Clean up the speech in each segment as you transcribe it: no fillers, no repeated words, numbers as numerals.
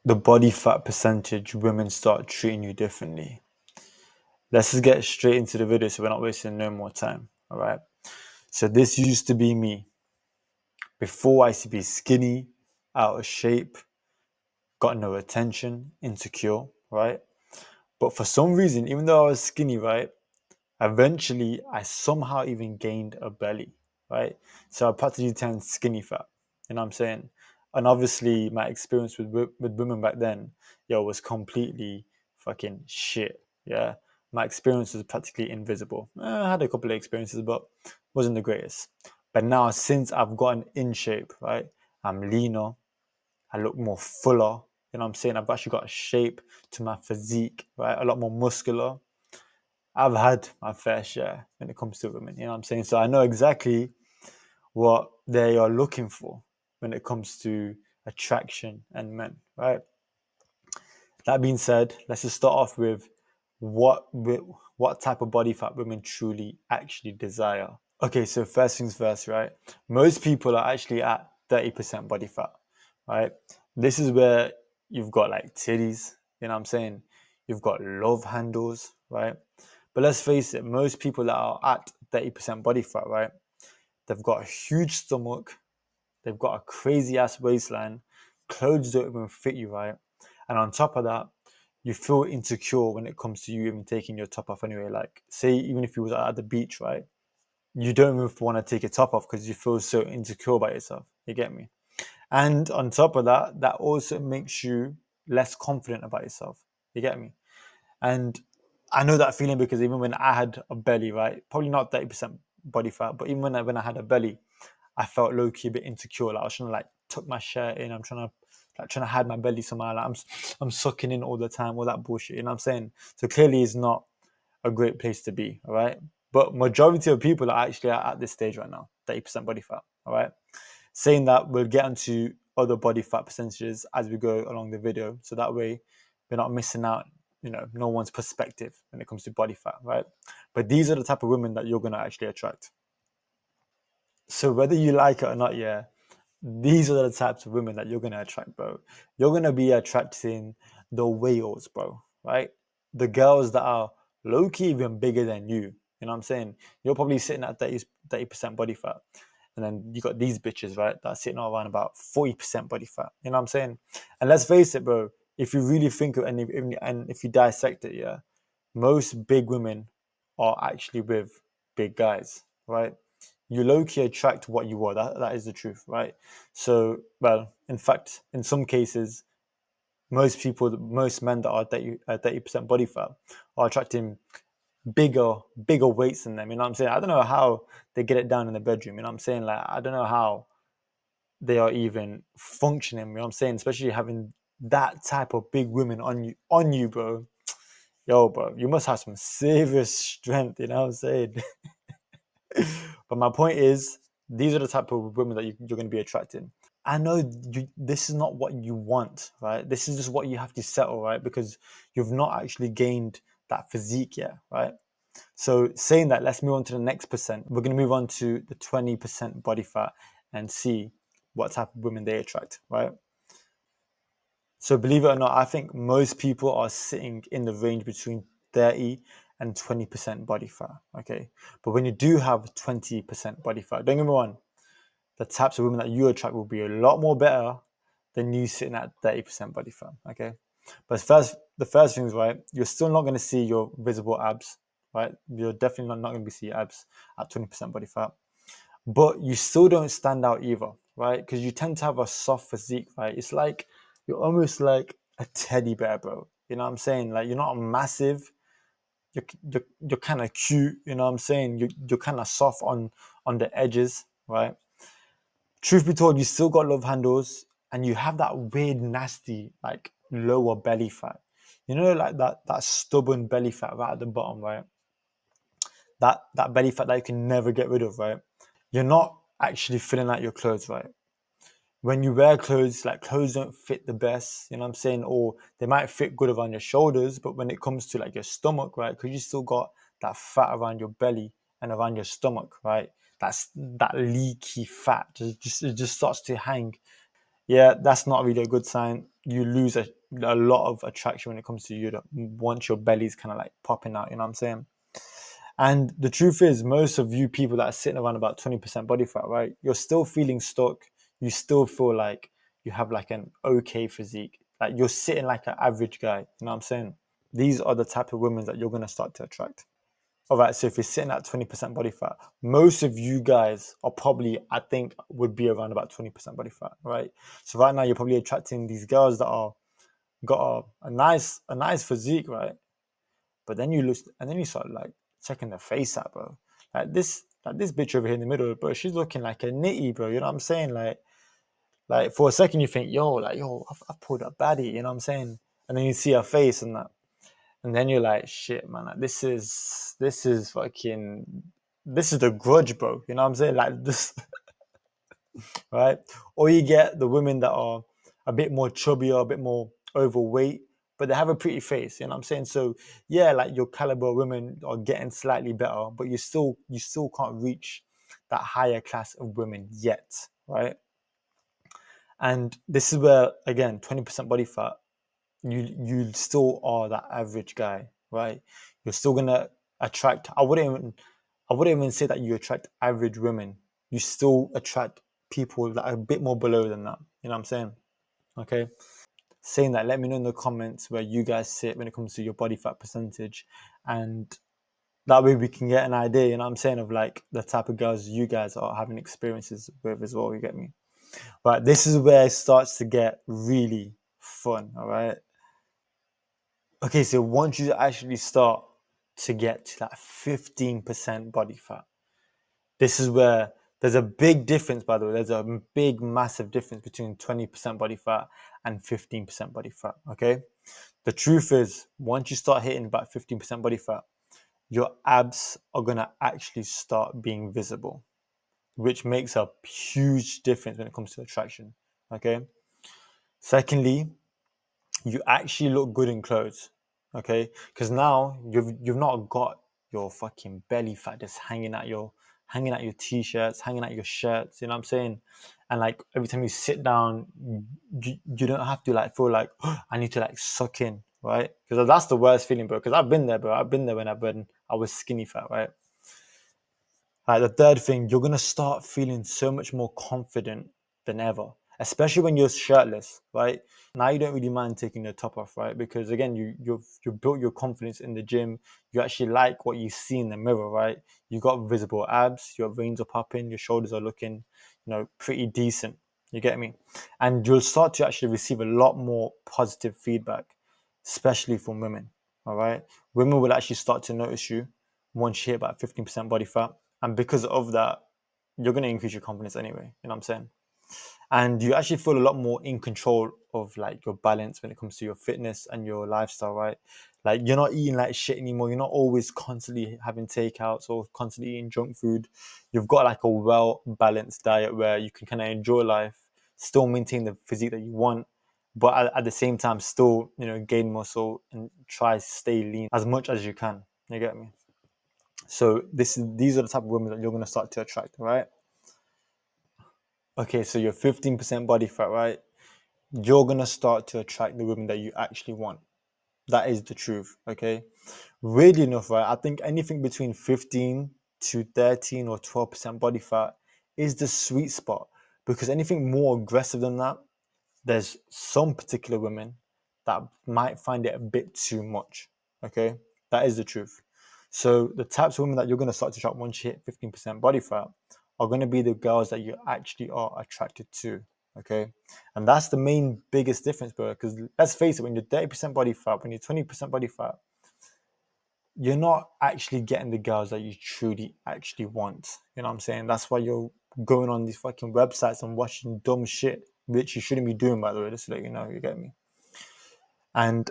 the body fat percentage, women start treating you differently. Let's just get straight into the video so we're not wasting no more time. All right. So this used to be me. Before, I used to be skinny, out of shape, got no attention, insecure, right? But for some reason, even though I was skinny, right, eventually I somehow even gained a belly, right? So I practically turned skinny fat. You know what I'm saying? And obviously my experience with women back then, was completely fucking shit. Yeah. My experience was practically invisible. I had a couple of experiences, but wasn't the greatest. But now since I've gotten in shape, right, I'm leaner, I look more fuller. You know what I'm saying? I've actually got a shape to my physique, right? A lot more muscular. I've had my fair share when it comes to women. You know what I'm saying? So I know exactly what they are looking for when it comes to attraction and men, right? That being said, let's just start off with what what type of body fat women truly actually desire. Okay, so first things first, right? Most people are actually at 30% body fat, right? This is where you've got like titties, you know what I'm saying? You've got love handles, right? But let's face it, most people that are at 30% body fat, right? They've got a huge stomach, they've got a crazy ass waistline, clothes don't even fit you right. And on top of that, you feel insecure when it comes to you even taking your top off anyway. Like, say, even if you was at the beach, right? You don't even want to take your top off because you feel so insecure about yourself. You get me? And on top of that, that also makes you less confident about yourself. You get me? And I know that feeling because even when I had a belly, right? Probably not 30% body fat, but even when I had a belly, I felt low key a bit insecure. Like I was trying to like tuck my shirt in. I'm trying to hide my belly somehow. Like I'm sucking in all the time, all that bullshit. You know what I'm saying? So clearly, it's not a great place to be. All right. But majority of people are actually at this stage right now, 30% body fat. All right. Saying that, we'll get into other body fat percentages as we go along the video. So that way we're not missing out, no one's perspective when it comes to body fat, right? But these are the type of women that you're gonna actually attract. So whether you like it or not, yeah, these are the types of women that you're gonna attract, bro. You're gonna be attracting the whales, bro, right? The girls that are low-key even bigger than you. You know what I'm saying? You're probably sitting at 30% body fat. And then you got these bitches, right, that are sitting around about 40% body fat. You know what I'm saying? And let's face it, bro, if you really think of and if you dissect it, yeah, most big women are actually with big guys, right? You low-key attract what you are. That is the truth, right? So, well, in fact, in some cases, most men that are 30% body fat are attracting bigger weights than them. You know what I'm saying? I don't know how they get it down in the bedroom. You know what I'm saying? Like, I don't know how they are even functioning. You know what I'm saying? Especially having that type of big women on you, bro. Yo, bro, you must have some serious strength. You know what I'm saying? But my point is, these are the type of women that you're going to be attracting. I know this is not what you want, right? This is just what you have to settle, right? Because you've not actually gained that physique yet, right? So saying that, let's move on to the next percent. We're going to move on to the 20% body fat and see what type of women they attract, right? So believe it or not, I think most people are sitting in the range between 30 and 20% body fat, okay? But when you do have 20% body fat, don't get me wrong, the types of women that you attract will be a lot more better than you sitting at 30% body fat, okay? But the first thing is, right, you're still not going to see your visible abs, right? You're definitely not going to see abs at 20% body fat. But you still don't stand out either, right? Because you tend to have a soft physique, right? It's like you're almost like a teddy bear, bro. You know what I'm saying? Like you're not massive. You're kind of cute. You know what I'm saying? You're kind of soft on the edges, right? Truth be told, you still got love handles, and you have that weird, nasty, like lower belly fat. You know, like that stubborn belly fat right at the bottom, right? That belly fat that you can never get rid of, right? You're not actually filling out your clothes, right? When you wear clothes, like clothes don't fit the best, you know what I'm saying? Or they might fit good around your shoulders, but when it comes to like your stomach, right? Because you still got that fat around your belly and around your stomach, right? That's that leaky fat. It just starts to hang. yeah, that's not really a good sign. You lose a lot of attraction when it comes to you once your belly's kind of like popping out, you know what I'm saying? And the truth is, most of you people that are sitting around about 20% body fat, right? You're still feeling stuck. You still feel like you have like an okay physique. Like you're sitting like an average guy, you know what I'm saying? These are the type of women that you're going to start to attract. All right, so if you're sitting at 20% body fat, most of you guys are probably, I think, would be around about 20% body fat, right? So right now you're probably attracting these girls that are got a nice physique, right? But then you look and then you start like checking the face out, bro. Like this bitch over here in the middle, bro, she's looking like a nitty, bro. You know what I'm saying? Like for a second you think, yo, I've pulled a baddie, you know what I'm saying? And then you see her face and that. And then you're like, shit, man, like, this is fucking this is the grudge, bro. You know what I'm saying? Like this, right? Or you get the women that are a bit more chubby or a bit more overweight, but they have a pretty face. You know what I'm saying? So yeah, like your caliber women are getting slightly better, but you still can't reach that higher class of women yet, right? And this is where again, 20% body fat, you still are that average guy, right? You're still gonna attract. I wouldn't even say that you attract average women. You still attract people that are a bit more below than that. You know what I'm saying? Okay. Saying that, let me know in the comments where you guys sit when it comes to your body fat percentage, and that way we can get an idea. You know what I'm saying, of like the type of girls you guys are having experiences with as well. You get me? But this is where it starts to get really fun. All right. Okay, so once you actually start to get to that 15% body fat, this is where there's a big difference, by the way. There's a big, massive difference between 20% body fat and 15% body fat, okay? The truth is, once you start hitting about 15% body fat, your abs are going to actually start being visible, which makes a huge difference when it comes to attraction, okay? Secondly, you actually look good in clothes, okay? Because now you've not got your fucking belly fat just hanging out your t-shirts, hanging out your shirts. You know what I'm saying? And like every time you sit down, you don't have to like feel like, oh, I need to like suck in, right? Because that's the worst feeling, bro. Because I've been there, bro. I've been there when I was skinny fat, right? The third thing, you're gonna start feeling so much more confident than ever, especially when you're shirtless, right? Now you don't really mind taking your top off, right? Because again, you've built your confidence in the gym. You actually like what you see in the mirror, right? You got visible abs, your veins are popping, your shoulders are looking, pretty decent. You get me? And you'll start to actually receive a lot more positive feedback, especially from women. All right, women will actually start to notice you once you hit about 15% body fat, and because of that, you're going to increase your confidence anyway. You know what I'm saying? And you actually feel a lot more in control of like your balance when it comes to your fitness and your lifestyle, right? Like you're not eating like shit anymore. You're not always constantly having takeouts or constantly eating junk food. You've got like a well balanced diet where you can kind of enjoy life, still maintain the physique that you want, but at the same time still gain muscle and try to stay lean as much as you can. You get me? So these are the type of women that you're going to start to attract, right? Okay, so you're 15% body fat, right? You're going to start to attract the women that you actually want. That is the truth, okay? Weirdly enough, right, I think anything between 15 to 13 or 12% body fat is the sweet spot, because anything more aggressive than that, there's some particular women that might find it a bit too much, okay? That is the truth. So the types of women that you're going to start to attract once you hit 15% body fat are going to be the girls that you actually are attracted to, okay? And that's the main biggest difference, bro, because let's face it, when you're 30% body fat, when you're 20% body fat, you're not actually getting the girls that you truly actually want. You know what I'm saying? That's why you're going on these fucking websites and watching dumb shit, which you shouldn't be doing, by the way, just to let you know, you get me? And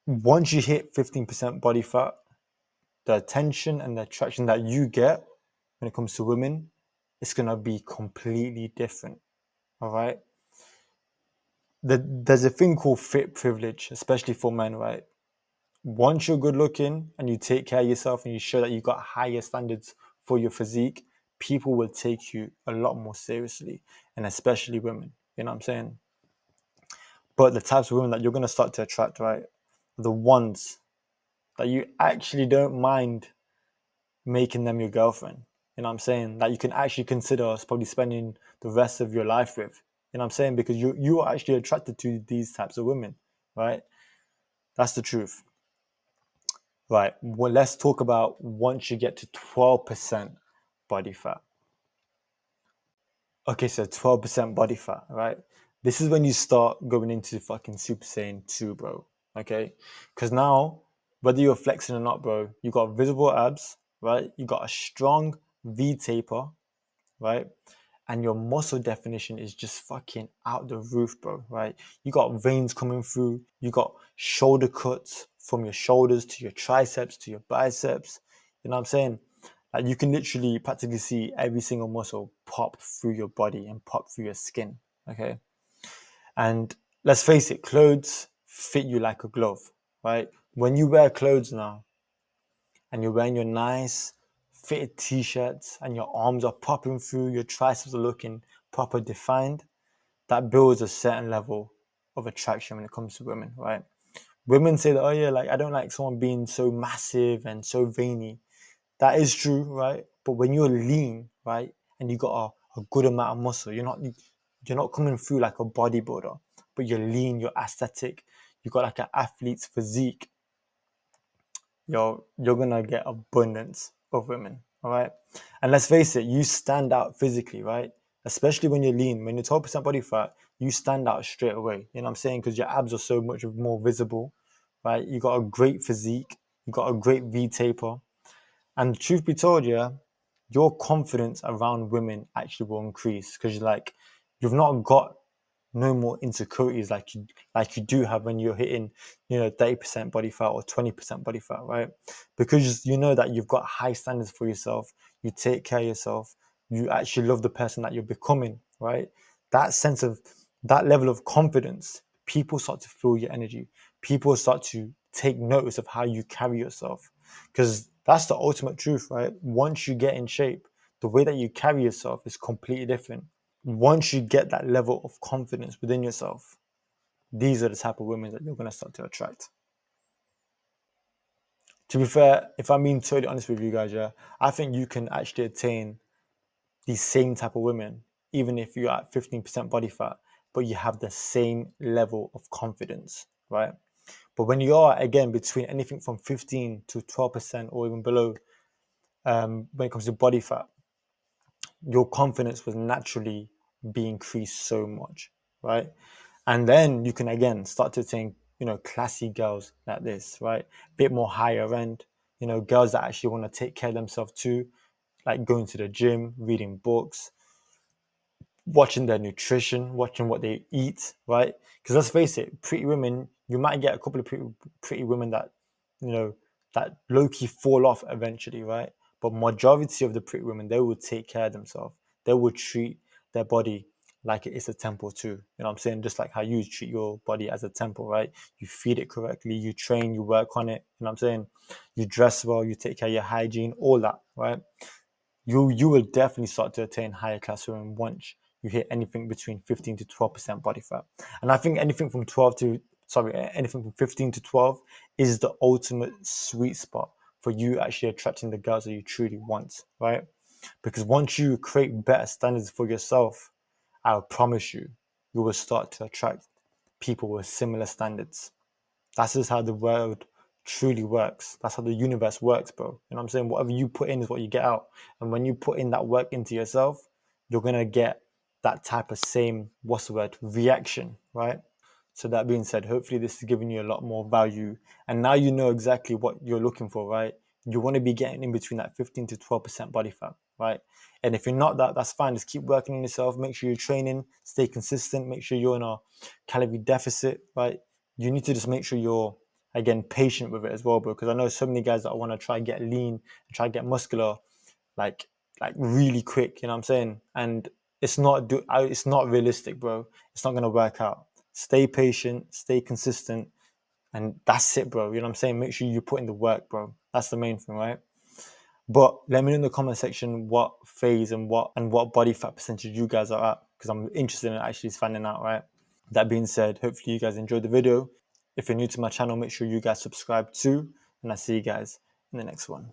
once you hit 15% body fat, the attention and the attraction that you get when it comes to women, it's going to be completely different. All right. There's a thing called fit privilege, especially for men, right? Once you're good looking and you take care of yourself and you show that you got higher standards for your physique, people will take you a lot more seriously, and especially women. You know what I'm saying? But the types of women that you're going to start to attract, right, are the ones that you actually don't mind making them your girlfriend. You know what I'm saying? That you can actually consider us probably spending the rest of your life with. You know what I'm saying? Because you are actually attracted to these types of women, right? That's the truth. Right. Well, let's talk about once you get to 12% body fat. Okay, so 12% body fat, right? This is when you start going into fucking Super Saiyan 2, bro. Okay? Because now, whether you're flexing or not, bro, you got visible abs, right? You got a strong V taper, right? And your muscle definition is just fucking out the roof, bro, right? You got veins coming through, you got shoulder cuts from your shoulders to your triceps to your biceps. You know what I'm saying? Like you can literally practically see every single muscle pop through your body and pop through your skin. Okay. And let's face it, clothes fit you like a glove, right? When you wear clothes now, and you're wearing your nice fitted t-shirts and your arms are popping through, your triceps are looking proper defined, that builds a certain level of attraction when it comes to women, right? Women say that, oh yeah, like I don't like someone being so massive and so veiny. That is true, right? But when you're lean, right, and you got a good amount of muscle, you're not coming through like a bodybuilder, but you're lean, you're aesthetic, you got like an athlete's physique, you're gonna get abundance of women. All right. And let's face it, you stand out physically, right? Especially when you're lean, when you're 12% body fat, you stand out straight away. You know what I'm saying? Because your abs are so much more visible, right? You got a great physique, you got a great V taper. And the truth be told, yeah, your confidence around women actually will increase because you've not got no more insecurities like you do have when you're hitting 30% body fat or 20% body fat, right? Because you know that you've got high standards for yourself, you take care of yourself, you actually love the person that you're becoming, right? that sense of that level of confidence, people start to feel your energy, people start to take notice of how you carry yourself, because that's the ultimate truth, right? Once you get in shape, the way that you carry yourself is completely different. Once you get that level of confidence within yourself, these are the type of women that you're going to start to attract. To be fair, if I'm being totally honest with you guys, yeah, I think you can actually attain these same type of women, even if you're at 15% body fat, but you have the same level of confidence, right? But when you are, again, between anything from 15 to 12% or even below, when it comes to body fat, your confidence will naturally be increased so much, right? And then you can again start to think, classy girls like this, right? A bit more higher end, girls that actually want to take care of themselves too, like going to the gym, reading books, watching their nutrition, watching what they eat, right? Because let's face it, pretty women, you might get a couple of pretty women that, you know, that low key fall off eventually, right? But majority of the pretty women, they will take care of themselves. They will treat their body like it's a temple too. You know what I'm saying? Just like how you treat your body as a temple, right? You feed it correctly, you train, you work on it. You know what I'm saying? You dress well, you take care of your hygiene, all that, right? You will definitely start to attain higher class women once you hit anything between 15 to 12% body fat. And I think anything from 15 to 12 is the ultimate sweet spot for you actually attracting the girls that you truly want, right? Because once you create better standards for yourself, I promise you, you will start to attract people with similar standards. That's just how the world truly works. That's how the universe works, bro. You know what I'm saying? Whatever you put in is what you get out. And when you put in that work into yourself, you're gonna get that type of same, what's the word, reaction, right? So that being said, hopefully this is giving you a lot more value. And now you know exactly what you're looking for, right? You want to be getting in between that 15 to 12% body fat, right? And if you're not that, that's fine. Just keep working on yourself. Make sure you're training, stay consistent, make sure you're in a calorie deficit, right? You need to just make sure you're, again, patient with it as well, bro. Because I know so many guys that want to try and get lean and try and get muscular, like really quick. You know what I'm saying? And it's not realistic, bro. It's not gonna work out. Stay patient, stay consistent, and that's it, bro. You know what I'm saying? Make sure you put in the work, bro. That's the main thing, right? But let me know in the comment section what phase and what body fat percentage you guys are at, because I'm interested in actually finding out, right? That being said, hopefully you guys enjoyed the video. If you're new to my channel, make sure you guys subscribe too, and I'll see you guys in the next one.